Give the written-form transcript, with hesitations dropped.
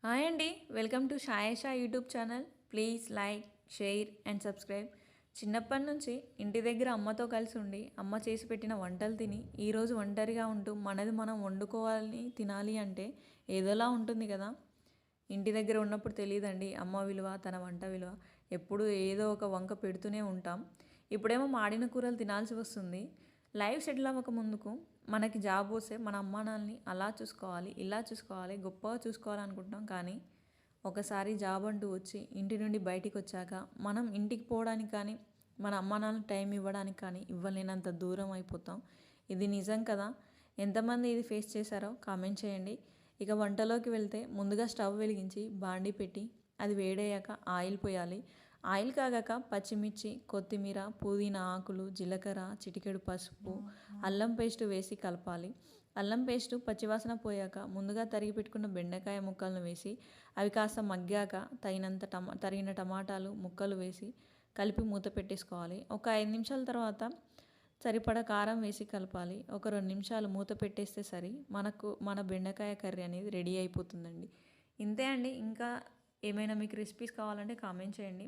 Hi అండి. Welcome to Shayesha YouTube channel. Please like, share and subscribe. చిన్నప్పటి నుంచి ఇంటి దగ్గర అమ్మతో కలిసి ఉండి అమ్మ చేసి పెట్టిన వంటలు తిని ఈరోజు ఒంటరిగా ఉంటూ మనది మనం వండుకోవాలి తినాలి అంటే ఏదోలా ఉంటుంది కదా. ఇంటి దగ్గర ఉన్నప్పుడు తెలియదండి అమ్మ విలువ, తన వంట విలువ. ఎప్పుడు ఏదో ఒక వంక పెడుతూనే ఉంటాం. ఇప్పుడేమో మాడిన కూరలు తినాల్సి వస్తుంది. లైఫ్ సెటిల్ అవ్వక ముందుకు మనకి జాబ్ వస్తే మన అమ్మా నాన్నని అలా చూసుకోవాలి, ఇలా చూసుకోవాలి, గొప్పగా చూసుకోవాలి అనుకుంటాం. కానీ ఒకసారి జాబ్ అంటూ వచ్చి ఇంటి నుండి బయటికి వచ్చాక మనం ఇంటికి పోవడానికి కానీ మన అమ్మా నాన్నకి టైం ఇవ్వడానికి కానీ ఇవ్వలేనంత దూరం అయిపోతాం. ఇది నిజం కదా. ఎంతమంది ఇది ఫేస్ చేశారో కామెంట్ చేయండి. ఇక వంటలోకి వెళ్తే ముందుగా స్టవ్ వెలిగించి బాండి పెట్టి అది వేడయ్యాక ఆయిల్ పోయాలి. ఆయిల్ కాగాక పచ్చిమిర్చి, కొత్తిమీర, పుదీనా ఆకులు, జీలకర్ర, చిటికెడు పసుపు, అల్లం పేస్ట్ వేసి కలపాలి. అల్లం పేస్టు పచ్చివాసన పోయాక ముందుగా తరిగి పెట్టుకున్న బెండకాయ ముక్కలను వేసి అవి కాస్త మగ్గాక తరిగిన టమాటాలు ముక్కలు వేసి కలిపి మూత పెట్టేసుకోవాలి. ఒక 5 నిమిషాల తర్వాత సరిపడా కారం వేసి కలపాలి. ఒక 2 నిమిషాలు మూత పెట్టేస్తే సరి మన బెండకాయ కర్రీ అనేది రెడీ అయిపోతుందండి. ఇంతే అండి. ఇంకా ఏమైనా మీకు రెసిపీస్ కావాలంటే కామెంట్ చేయండి.